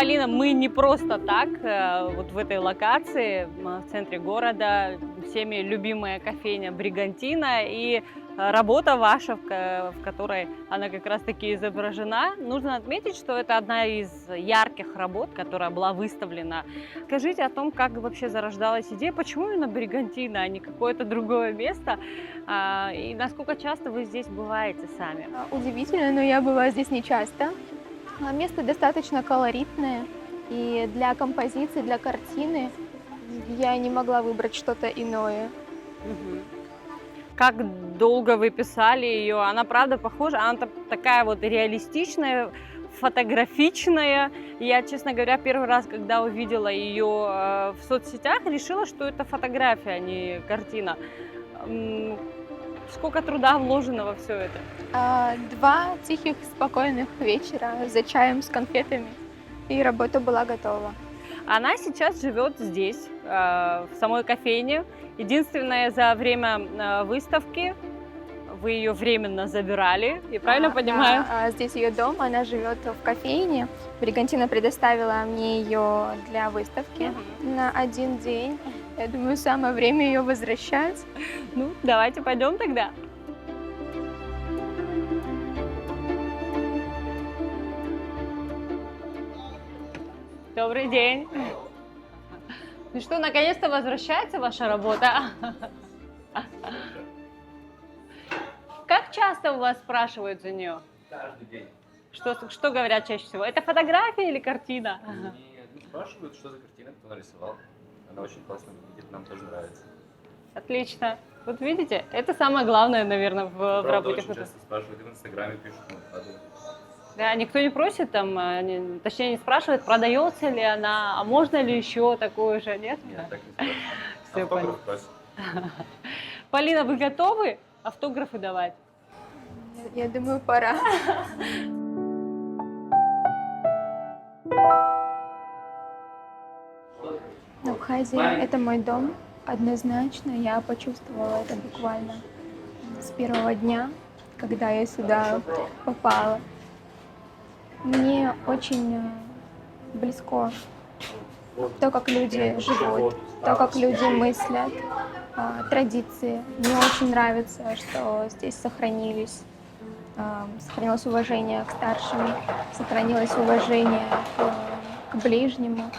Полина, мы не просто так вот в этой локации, в центре города, всеми любимая кофейня Бригантина, и работа ваша, в которой она как раз-таки изображена. Нужно отметить, что это одна из ярких работ, которая была выставлена. Скажите о том, как вообще зарождалась идея, почему именно Бригантина, а не какое-то другое место, и насколько часто вы здесь бываете сами? Удивительно, но я бываю здесь не часто. Место достаточно колоритное, и для композиции, для картины я не могла выбрать что-то иное. Мгм. Как долго вы писали ее? Она правда похожа? Она такая вот реалистичная, фотографичная. Я, честно говоря, первый раз, когда увидела ее в соцсетях, решила, что это фотография, а не картина. М, Сколько труда вложено во все это? 2 тихих, спокойных вечера за чаем с конфетами, и работа была готова. Она сейчас живет здесь, в самой кофейне. Единственное, за время выставки вы ее временно забирали, и правильно понимаю? Да, здесь ее дом, она живет в кофейне. Бригантина предоставила мне ее для выставки на 1 день. Я думаю, самое время ее возвращать. Ну, давайте пойдем тогда. Добрый день. Ну что, наконец-то возвращается ваша работа? Как часто у вас спрашивают за нее? Каждый день. Что говорят чаще всего? Это фотография или картина? Нет, спрашивают, что за картина, кто нарисовал. Она очень классно выглядит, нам тоже нравится. Отлично. Вот видите, это самое главное, наверное, в Правда, работе очень фото. часто спрашивают, и в Инстаграме пишут, мы вкладываем. Да, никто не просит там, точнее не спрашивает, продается ли она, а можно ли еще такое же, нет? Нет, так не спрашивают. Всё Автограф просят. Полина, вы готовы автографы давать? Я думаю, пора. Абхазия — это мой дом. Однозначно, я почувствовала это буквально с первого дня, когда я сюда попала. Мне очень близко то, как люди живут, то, как люди мыслят, традиции. Мне очень нравится, что здесь сохранилось уважение к старшим, сохранилось уважение к ближнему,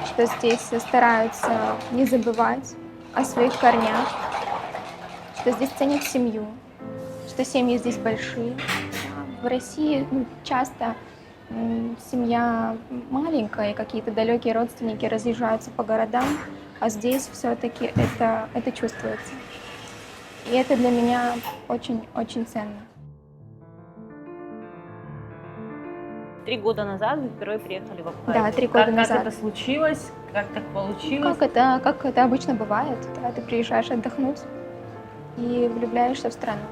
что здесь стараются не забывать о своих корнях, что здесь ценят семью, что семьи здесь большие. В России часто семья маленькая, и какие-то далекие родственники разъезжаются по городам, а здесь все-таки это чувствуется. И это для меня очень-очень ценно. 3 года назад вы впервые приехали в Абхазию. Да, 3 года назад. Как это случилось? Как так получилось? Как это обычно бывает, да, ты приезжаешь отдохнуть и влюбляешься в страну.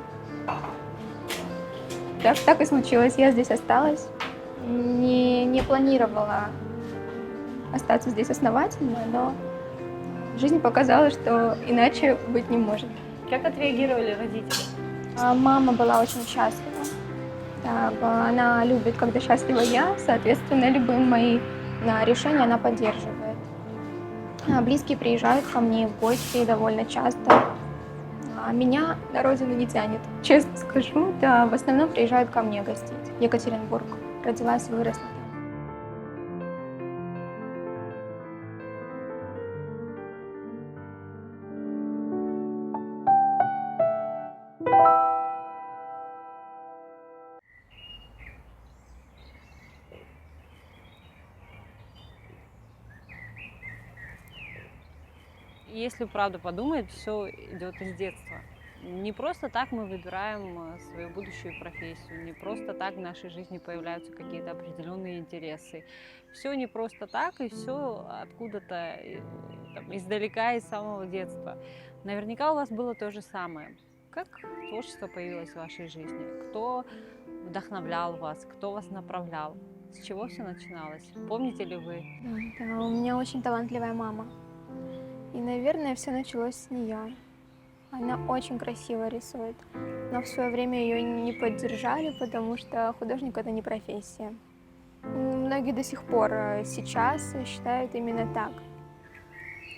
Так и случилось, я здесь осталась. Не планировала остаться здесь основательно, но жизнь показала, что иначе быть не может. Как отреагировали родители? Мама была очень счастлива. Так, она любит, когда счастлива я, соответственно, любые мои решения она поддерживает. Близкие приезжают ко мне в гости довольно часто. Меня на родину не тянет, честно скажу. Да, в основном приезжают ко мне гостить. Екатеринбург. Родилась и выросла там. Если правду подумать, все идет из детства. Не просто так мы выбираем свою будущую профессию, не просто так в нашей жизни появляются какие-то определенные интересы. Все не просто так, и все откуда-то там, издалека, из самого детства. Наверняка у вас было то же самое. Как творчество появилось в вашей жизни? Кто вдохновлял вас? Кто вас направлял? С чего все начиналось? Помните ли вы? Да, у меня очень талантливая мама. И, наверное, все началось с нее. Она очень красиво рисует, но в свое время ее не поддержали, потому что художник — это не профессия. многие до сих пор сейчас считают именно так.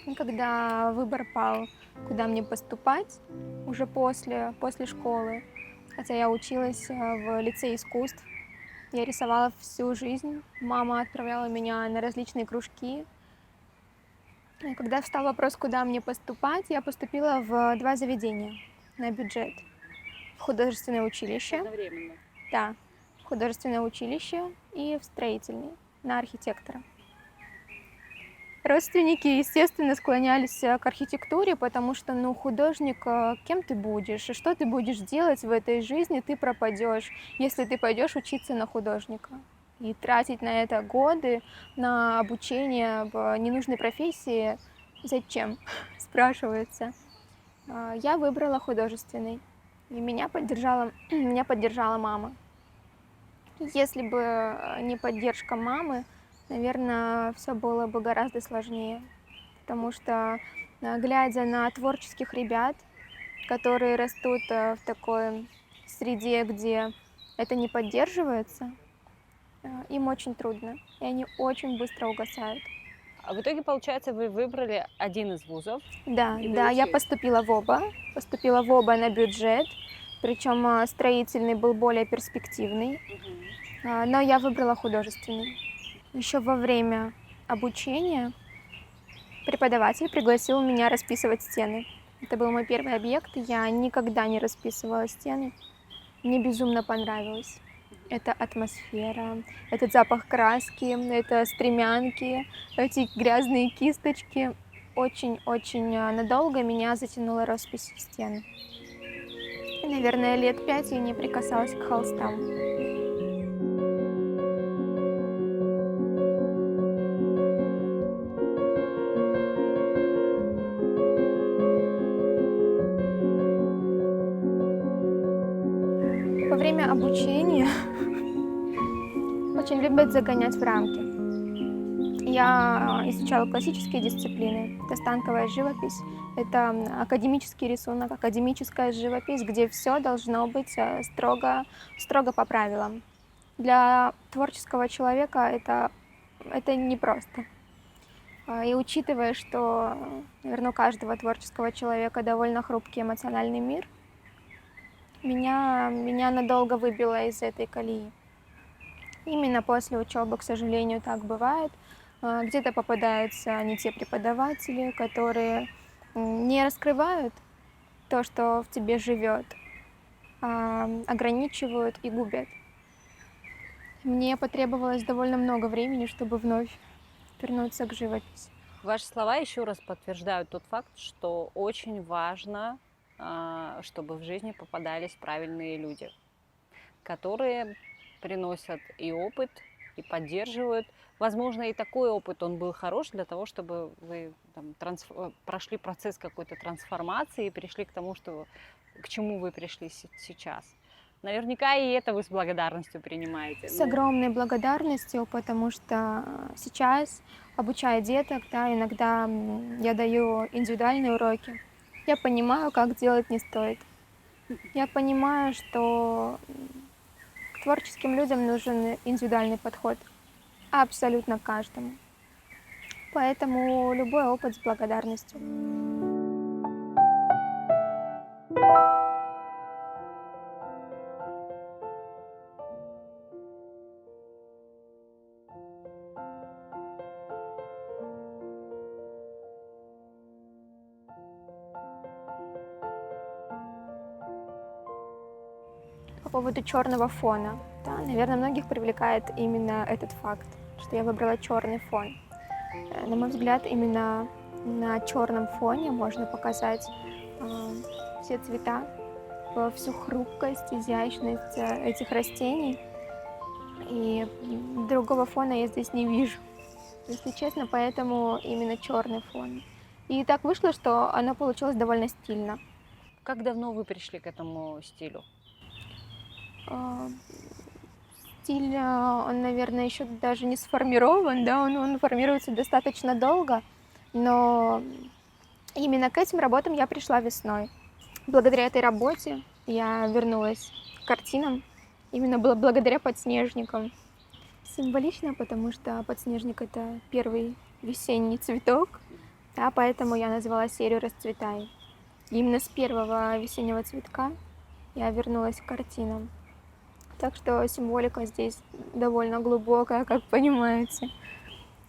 И когда выбор пал, куда мне поступать, уже после школы, хотя я училась в лицее искусств, я рисовала всю жизнь, мама отправляла меня на различные кружки. И когда встал вопрос, куда мне поступать, я поступила в 2 заведения на бюджет. В художественное училище, Одновременно. да, в художественное училище и в строительный, на архитектора. Родственники, естественно, склонялись к архитектуре, потому что, ну, художник, кем ты будешь, и что ты будешь делать в этой жизни, ты пропадешь, если ты пойдешь учиться на художника. И тратить на это годы, на обучение в ненужной профессии, зачем, спрашивается. Я выбрала художественный, и меня поддержала мама. Если бы не поддержка мамы, наверное, все было бы гораздо сложнее, потому что, глядя на творческих ребят, которые растут в такой среде, где это не поддерживается, им очень трудно, и они очень быстро угасают. А в итоге, получается, вы выбрали один из вузов. Да, И да, я доучились. поступила в оба на бюджет, причем строительный был более перспективный, но я выбрала художественный. Еще во время обучения преподаватель пригласил меня расписывать стены. Это был мой первый объект, я никогда не расписывала стены. Мне безумно понравилось. Это атмосфера, этот запах краски, это стремянки, эти грязные кисточки. Очень-очень надолго меня затянула роспись стен. И, наверное, лет 5 я не прикасалась к холстам. Во время обучения очень любят загонять в рамки. Я изучала классические дисциплины. Это станковая живопись, это академический рисунок, академическая живопись, где все должно быть строго по правилам. Для творческого человека это непросто. И учитывая, что, наверное, у каждого творческого человека довольно хрупкий эмоциональный мир, меня надолго выбило из этой колеи. Именно после учебы, к сожалению, так бывает. Где-то попадаются не те преподаватели, которые не раскрывают то, что в тебе живет, а ограничивают и губят. Мне потребовалось довольно много времени, чтобы вновь вернуться к живописи. Ваши слова еще раз подтверждают тот факт, что очень важно, чтобы в жизни попадались правильные люди, которые приносят и опыт, и поддерживают. Возможно, и такой опыт, он был хорош для того, чтобы вы там, прошли процесс какой-то трансформации и пришли к тому, к чему вы пришли сейчас. Наверняка и это вы с благодарностью принимаете. С огромной благодарностью, потому что сейчас, обучая деток, да, иногда я даю индивидуальные уроки. Я понимаю, как делать не стоит. Я понимаю, что к творческим людям нужен индивидуальный подход. Абсолютно каждому. Поэтому любой опыт с благодарностью. По поводу черного фона. Да, наверное, многих привлекает именно этот факт, что я выбрала черный фон. На мой взгляд, именно на черном фоне можно показать все цвета, всю хрупкость, изящность этих растений. И другого фона я здесь не вижу, если честно, поэтому именно черный фон. И так вышло, что оно получилось довольно стильно. Как давно вы пришли к этому стилю? Стиль, он, наверное, еще даже не сформирован, да, он формируется достаточно долго, но именно к этим работам я пришла весной. Благодаря этой работе я вернулась к картинам, именно благодаря подснежникам. Символично, потому что подснежник — это первый весенний цветок, да, поэтому я назвала серию «Расцветай». И именно с первого весеннего цветка я вернулась к картинам. Так что символика здесь довольно глубокая, как понимаете.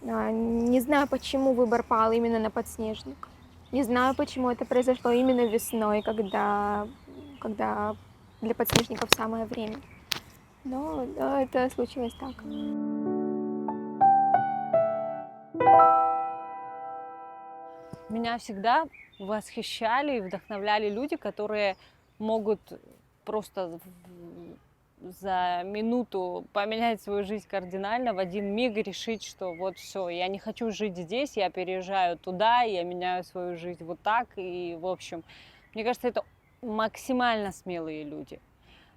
Не знаю, почему выбор пал именно на подснежник. Не знаю, почему это произошло именно весной, когда для подснежников самое время. Но да, это случилось так. Меня всегда восхищали и вдохновляли люди, которые могут просто за минуту поменять свою жизнь кардинально, в один миг решить, что вот все, я не хочу жить здесь, я переезжаю туда, я меняю свою жизнь вот так. И, в общем, мне кажется, это максимально смелые люди.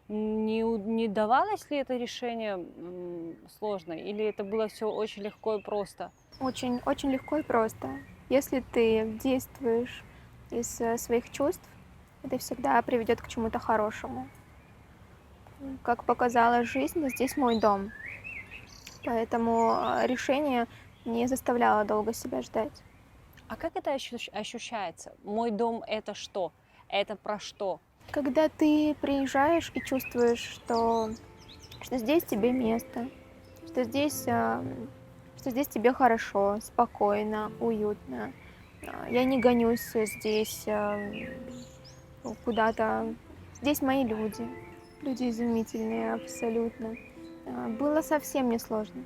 Не давалось ли это решение сложно, или это было все очень легко и просто? Очень, очень легко и просто. Если ты действуешь из своих чувств, это всегда приведет к чему-то хорошему. Как показала жизнь, здесь мой дом. Поэтому решение не заставляло долго себя ждать. А как это ощущается? Мой дом — это что? Это про что? Когда ты приезжаешь и чувствуешь, что здесь тебе место, что здесь тебе хорошо, спокойно, уютно. Я не гонюсь здесь куда-то. Здесь мои люди. Люди изумительные абсолютно. Было совсем несложно.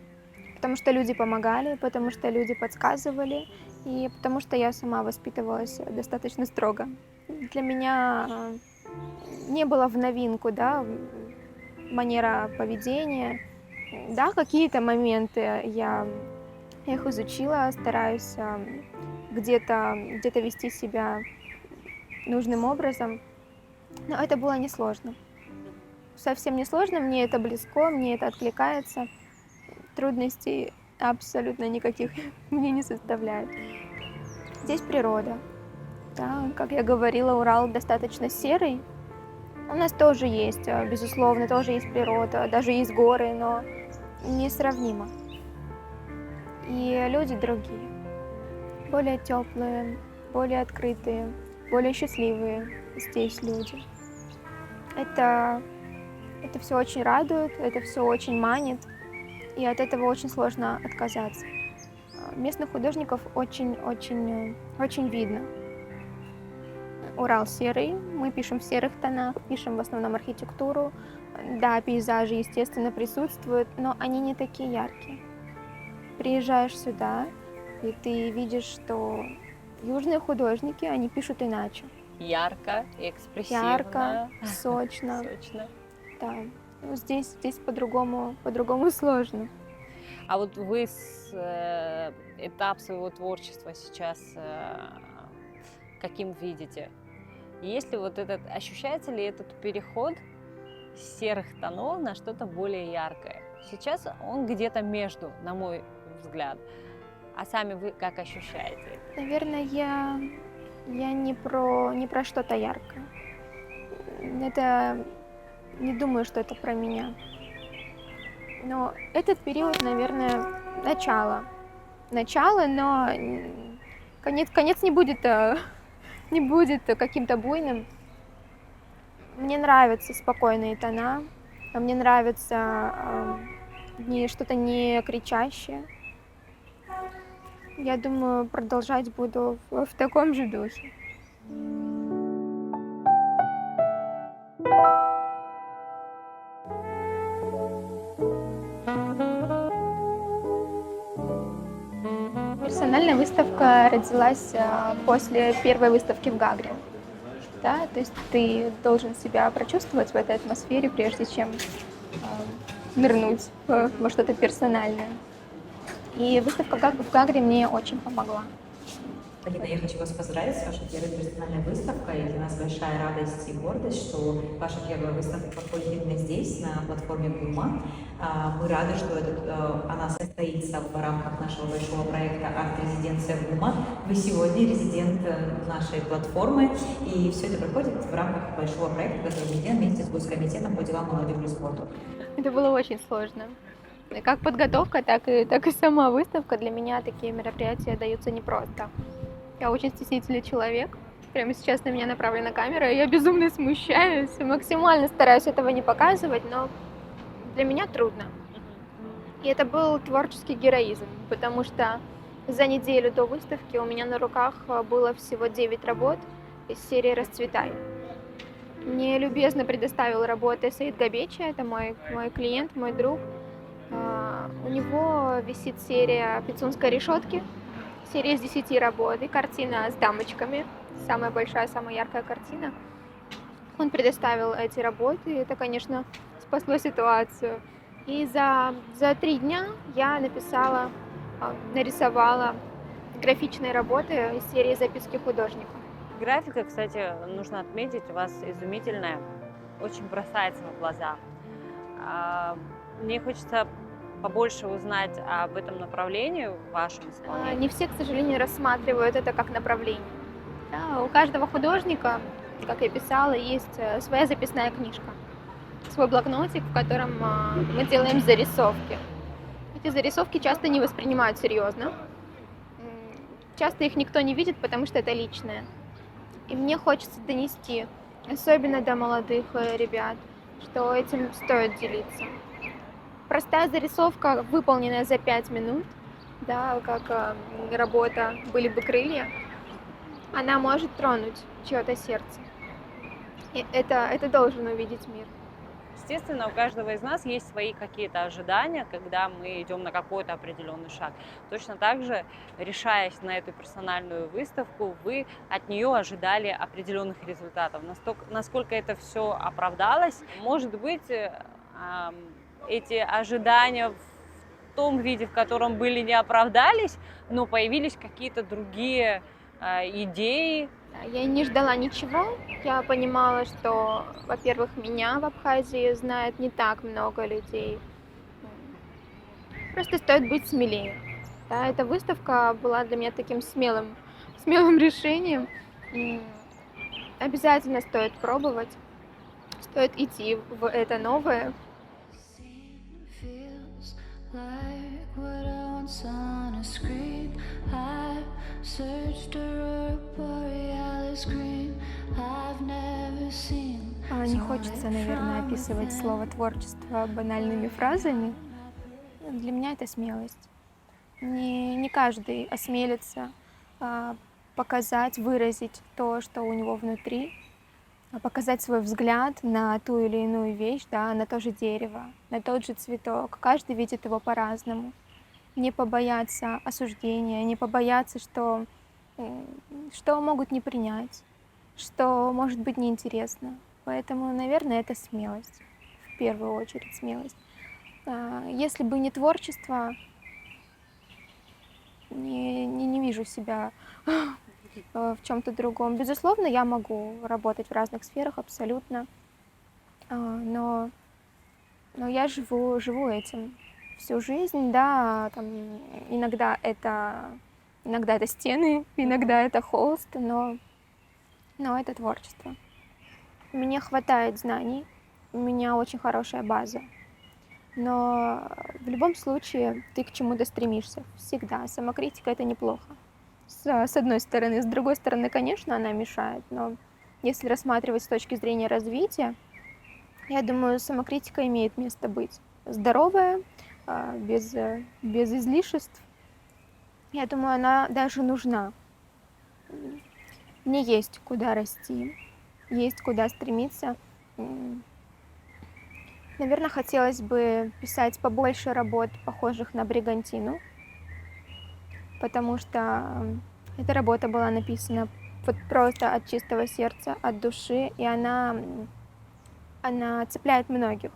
Потому что люди помогали, потому что люди подсказывали, и потому что я сама воспитывалась достаточно строго. Для меня не было в новинку, да, манера поведения. Да, какие-то моменты я их изучила, стараюсь где-то вести себя нужным образом, но это было несложно. Совсем несложно, мне это близко, мне это откликается. Трудностей абсолютно никаких мне не составляет. Здесь природа. Да, как я говорила, Урал достаточно серый. У нас тоже есть, безусловно, тоже есть природа, даже есть горы, но несравнимо. И люди другие, более теплые, более открытые, более счастливые здесь люди. Это все очень радует, это все очень манит, и от этого очень сложно отказаться. Местных художников очень видно. Урал серый, мы пишем в серых тонах, пишем в основном архитектуру. Да, пейзажи, естественно, присутствуют, но они не такие яркие. Приезжаешь сюда, и ты видишь, что южные художники, они пишут иначе. Ярко, экспрессивно. Ярко, сочно. Сочно. Да. Ну, здесь по-другому сложно. А вот вы этап своего творчества сейчас каким видите? Есть ли ощущается ли этот переход с серых тонов на что-то более яркое? Сейчас он где-то между, на мой взгляд. А сами вы как ощущаете это? Наверное, я не про что-то яркое. Не думаю, что это про меня. Но этот период, наверное, начало, но конец не будет каким-то буйным. Мне нравятся спокойные тона, мне нравится что-то не кричащее. Я думаю, продолжать буду в таком же духе. Персональная выставка родилась после первой выставки в Гагре. Да, то есть ты должен себя прочувствовать в этой атмосфере, прежде чем нырнуть во что-то персональное. И выставка в Гагре мне очень помогла. Полина, я хочу вас поздравить с вашей первой персональной выставкой. Для нас большая радость и гордость, что ваша первая выставка проходит именно здесь, на платформе Гума. Мы рады, что она состоится в рамках нашего большого проекта «Арт-резиденция Гума». Вы сегодня резидент нашей платформы, и все это проходит в рамках большого проекта, который мы делаем вместе с Госкомитетом по делам молодежи и спорту. Это было очень сложно. И как подготовка, так и сама выставка. Для меня такие мероприятия даются непросто. Я очень стеснительный человек. Прямо сейчас на меня направлена камера, и я безумно смущаюсь. И максимально стараюсь этого не показывать, но для меня трудно. И это был творческий героизм, потому что за неделю до выставки у меня на руках было всего 9 работ из серии «Расцветай». Мне любезно предоставил работы Саид Габечи, это мой клиент, мой друг. У него висит серия «Пицунской решетки», серия из 10 работ и картина с дамочками, самая большая, самая яркая картина. Он предоставил эти работы, и это, конечно, спасло ситуацию. И за 3 дня я нарисовала графичные работы из серии «Записки художника». Графика, кстати, нужно отметить, у вас изумительная, очень бросается в глаза. Мне хочется побольше узнать об этом направлении в вашем исполнении. Не все, к сожалению, рассматривают это как направление. Да, у каждого художника, как я писала, есть своя записная книжка, свой блокнотик, в котором мы делаем зарисовки. Эти зарисовки часто не воспринимают серьезно. Часто их никто не видит, потому что это личное. И мне хочется донести, особенно до молодых ребят, что этим стоит делиться. Простая зарисовка, выполненная за 5 минут, да, как работа «Были бы крылья», она может тронуть чье-то сердце. И это должен увидеть мир. Естественно, у каждого из нас есть свои какие-то ожидания, когда мы идем на какой-то определенный шаг. Точно так же, решаясь на эту персональную выставку, вы от нее ожидали определенных результатов. Насколько это все оправдалось, может быть, эти ожидания в том виде, в котором были, не оправдались, но появились какие-то другие идеи. Я не ждала ничего. Я понимала, что, во-первых, меня в Абхазии знает не так много людей. Просто стоит быть смелее. Да, эта выставка была для меня таким смелым решением. Обязательно стоит пробовать, стоит идти в это новое. Не хочется, наверное, описывать слово творчество банальными фразами. Для меня это смелость. Не каждый осмелится показать, выразить то, что у него внутри, показать свой взгляд на ту или иную вещь, да, на то же дерево, на тот же цветок. Каждый видит его по-разному. Не побояться осуждения, не побояться, что могут не принять, что может быть неинтересно. Поэтому, наверное, это смелость. В первую очередь смелость. Если бы не творчество, не вижу себя в чем-то другом. Безусловно, я могу работать в разных сферах абсолютно, но я живу этим всю жизнь, да, там, иногда это стены, иногда это холст, но это творчество. Мне хватает знаний, у меня очень хорошая база, но в любом случае ты к чему-то стремишься всегда. Самокритика — это неплохо. С одной стороны. С другой стороны, конечно, она мешает, но если рассматривать с точки зрения развития, я думаю, самокритика имеет место быть. Здоровая, без излишеств. Я думаю, она даже нужна. Мне есть куда расти, есть куда стремиться. Наверное, хотелось бы писать побольше работ, похожих на «Бригантину», потому что эта работа была написана вот просто от чистого сердца, от души, и она цепляет многих.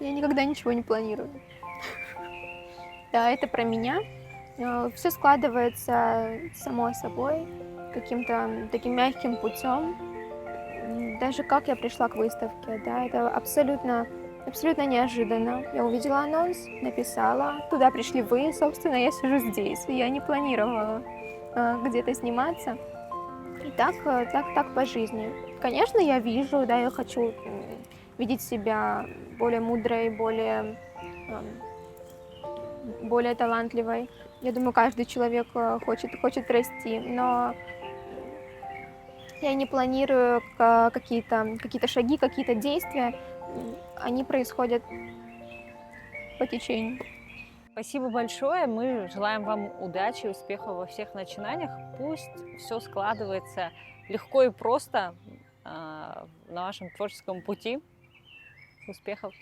Я никогда ничего не планирую. Да, это про меня. Все складывается само собой, каким-то таким мягким путем. даже как я пришла к выставке, да, это абсолютно неожиданно. Я увидела анонс, написала, туда пришли вы, собственно, я сижу здесь. Я не планировала где-то сниматься. И так по жизни. Конечно, я вижу, да, я хочу видеть себя более мудрой, более талантливой. Я думаю, каждый человек хочет расти, но я не планирую какие-то шаги, какие-то действия. Они происходят по течению. Спасибо большое. Мы желаем вам удачи, успехов во всех начинаниях. Пусть все складывается легко и просто на вашем творческом пути. Успехов!